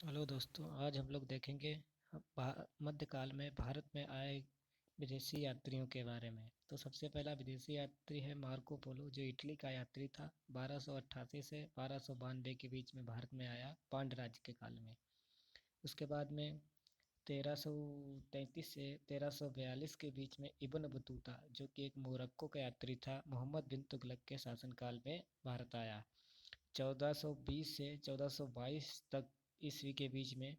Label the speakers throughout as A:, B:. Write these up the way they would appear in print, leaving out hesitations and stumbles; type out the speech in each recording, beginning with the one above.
A: Hello दोस्तों, आज हम लोग देखेंगे मध्यकाल में भारत में आए विदेशी यात्रियों के बारे में। तो सबसे पहला विदेशी यात्री है मार्को पोलो, जो इटली का यात्री था। 1288 से 1292 के बीच में भारत में आया, पांड्य राज्य के काल में। उसके बाद में 1333 से 1342 के बीच में इब्न बतूता, जो कि एक मोरक्को का यात्री था, मोहम्मद बिन तुगलक के शासनकाल में भारत आया। 1420 से 1422 तक ईस्वी के बीच में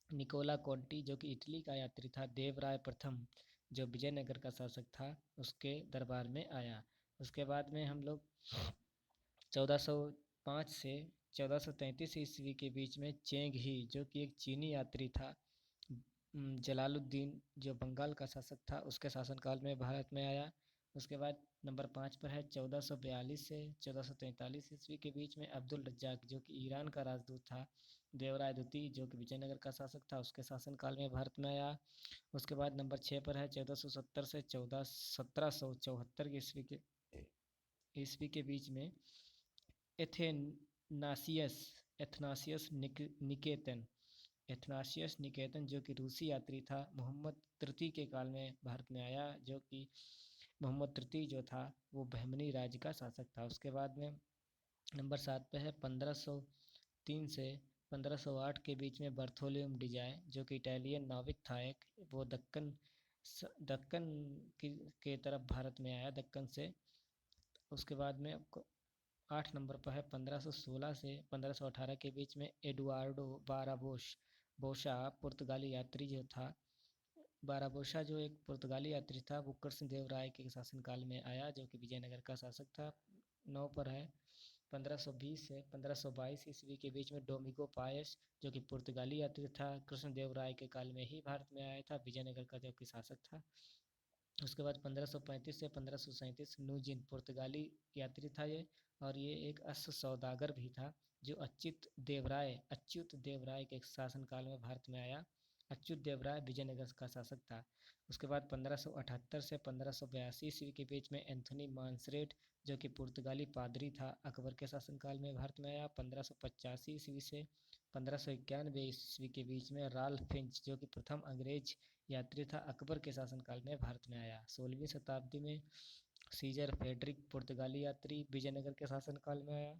A: निकोला कोंटी, जो कि इटली का यात्री था, देवराय प्रथम, जो विजयनगर का शासक था, उसके दरबार में आया। उसके बाद में हम लोग 1405 से 1433 ईस्वी के बीच में चेंग ही, जो कि एक चीनी यात्री था, जलालुद्दीन, जो बंगाल का शासक था, उसके शासनकाल में भारत में आया। उसके बाद नंबर 5 पर है 1442 से 1443 ईस्वी के बीच में अब्दुल रज्जाक, जो कि ईरान का राजदूत था, देवराय द्वितीय, जो कि विजयनगर का शासक था, उसके शासनकाल में भारत में आया। उसके बाद नंबर 6 पर है 1470 से 1774 ईस्वी के बीच में एथेनासियस एथनासियस निकेतन एथनासियस निकेतन, जो कि रूसी यात्री था, मोहम्मद तृतीय के काल में भारत में आया। जो कि मोहम्मद तृतीय जो था, वो बहमनी राज्य का शासक था। उसके बाद में नंबर 7 पे है 1503 से 1508 के बीच में बर्थोलोम डिजाय, जो कि इटालियन नाविक था एक, वो दक्कन के तरफ भारत में आया, दक्कन से। उसके बाद में आपको 8 नंबर पर है 1516 से 1518 के बीच में एडुआर्डो बोशा, पुर्तगाली यात्री जो था। बाराबोशा, जो एक पुर्तगाली यात्री था, वो कृष्णदेव राय के शासनकाल में आया, जो कि विजयनगर का शासक था। 9 पर है 1520 से 1522 ईस्वी के बीच में डोमिगो पायस, जो कि पुर्तगाली यात्री था, कृष्णदेव राय के काल में ही भारत में आया था, विजयनगर का जो कि शासक था। उसके बाद 1535 से 1537 नूजिन, पुर्तगाली यात्री था ये, और ये एक अश्व सौदागर भी था, जो अच्युत देवराय के शासनकाल में भारत में आया। अच्युत देवराय विजयनगर का शासक था। उसके बाद 1578 से 1582 ईस्वी के बीच में एंथोनी मांसरेट, जो कि पुर्तगाली पादरी था, अकबर के शासनकाल में भारत में आया। 1585 ईस्वी से 1591 ईस्वी के बीच में राल्फ फिंच, जो कि प्रथम अंग्रेज यात्री था, अकबर के शासनकाल में भारत में आया। 16वीं शताब्दी में सीजर फेडरिक, पुर्तगाली यात्री, विजयनगर के शासनकाल में आया।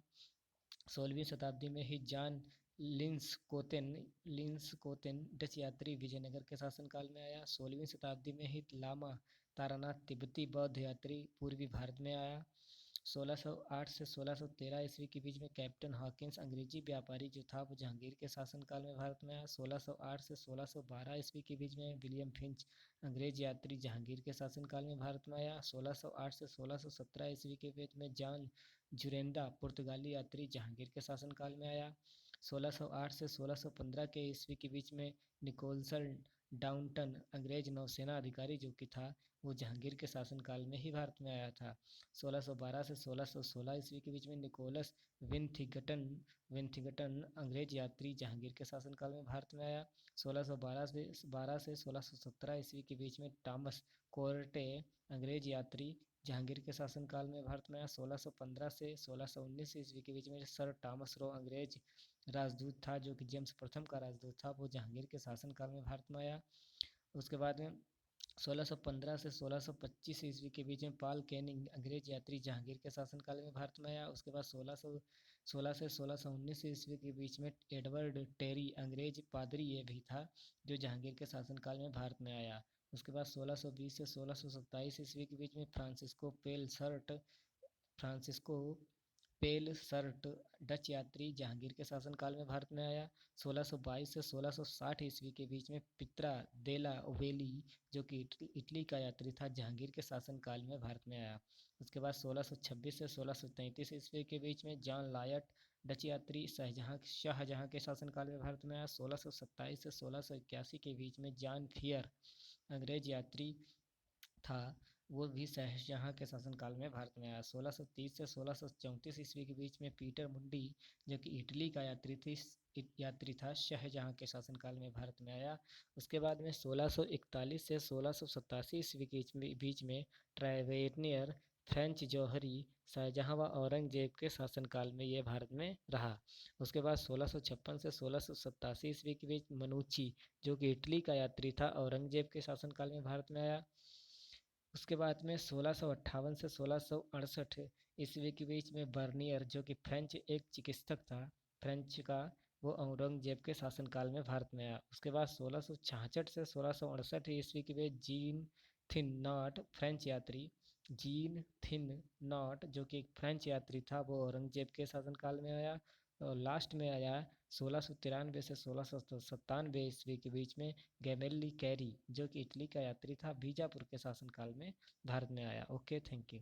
A: 16वीं शताब्दी में ही जॉन लिंस कोतेन डच यात्री, विजयनगर के शासनकाल में आया। 16वीं शताब्दी में ही लामा तारानाथ, तिब्बती बौद्ध यात्री, पूर्वी भारत में आया। 1608 से 1613 ईस्वी के बीच में कैप्टन हॉकिंस, अंग्रेजी व्यापारी जो था, वो जहांगीर के शासनकाल में भारत में आया। 1608 से 1612 ईस्वी के बीच में विलियम फिंच, अंग्रेज यात्री, जहांगीर के शासनकाल में भारत में आया। 1608 से 1617 ईस्वी के बीच में जॉन जुरेंदा, पुर्तगाली यात्री, जहांगीर के शासनकाल में आया। 1608 से 1615 के ईस्वी के बीच में निकोलसन डाउनटन, अंग्रेज नौसेना अधिकारी जो कि था, वो जहांगीर के शासनकाल में ही भारत में आया था। 1612 से 1616 ईस्वी के बीच में निकोलस विंथिंगटन, अंग्रेज यात्री, जहांगीर के शासनकाल में भारत में आया। 1612 से 1617 ईस्वी के बीच में टॉमस कोर्टे, अंग्रेज यात्री, जहांगीर के शासनकाल में भारत में आया। 1615 से 1619 ईस्वी के बीच में सर टॉमस रो, अंग्रेज राजदूत था, जो कि जेम्स प्रथम का राजदूत था, वो जहांगीर के शासनकाल में भारत में आया। उसके बाद में 1615 से 1625 ईस्वी के बीच में पॉल कैनिंग, अंग्रेज यात्री, जहांगीर के शासनकाल में भारत में आया। उसके बाद 1616 से 1619 ईस्वी के बीच में एडवर्ड टेरी, अंग्रेज पादरी ये भी था, जो जहांगीर के शासनकाल में भारत में आया। उसके बाद 1620 से 1627 ईस्वी के बीच में फ्रांसिस्को पेल सर्ट, डच यात्री, जहांगीर के शासनकाल में भारत में आया। 1622 से 1660 ईस्वी के बीच में पित्रा देला ओवेली, जो कि इटली का यात्री था, जहांगीर के शासनकाल में भारत में आया। उसके बाद 1626 से 1633 ईस्वी के बीच में जॉन लायट, डच यात्री, शाहजहां के शासनकाल में भारत में आया। 1627 से 1681 के बीच में जॉन फियर, अंग्रेज यात्री था, वो भी शाहजहाँ के शासनकाल में भारत में आया। 1630 से 1634 ईस्वी के बीच में पीटर मुंडी, जो कि इटली का यात्री था, शाहजहाँ के शासनकाल में भारत में आया। उसके बाद में 1641 से 1687 ईस्वी के बीच में ट्रैवेनियर फ्रेंच जौहरी शाहजहाँ व औरंगजेब के शासनकाल में ये भारत में रहा। उसके बाद 1656 से 1687 ईस्वी के बीच मनुची, जो कि इटली का यात्री था, औरंगजेब के शासनकाल में भारत में आया। उसके बाद में 1658 से 1668 ईस्वी के बीच में बर्नियर, जो कि फ्रेंच एक चिकित्सक था फ्रेंच का, वो औरंगजेब के शासनकाल में भारत में आया। उसके बाद 1666 से 1668 ईस्वी के बीच जीन थिन्नॉट फ्रेंच यात्री, जीन थिन्नॉट जो कि एक फ्रेंच यात्री था, वो औरंगजेब के शासनकाल में आया। और लास्ट में आया 1693 से 1697 ईस्वी के बीच में गैमेल्ली कैरी, जो कि इटली का यात्री था, बीजापुर के शासनकाल में भारत में आया। Okay, thank you.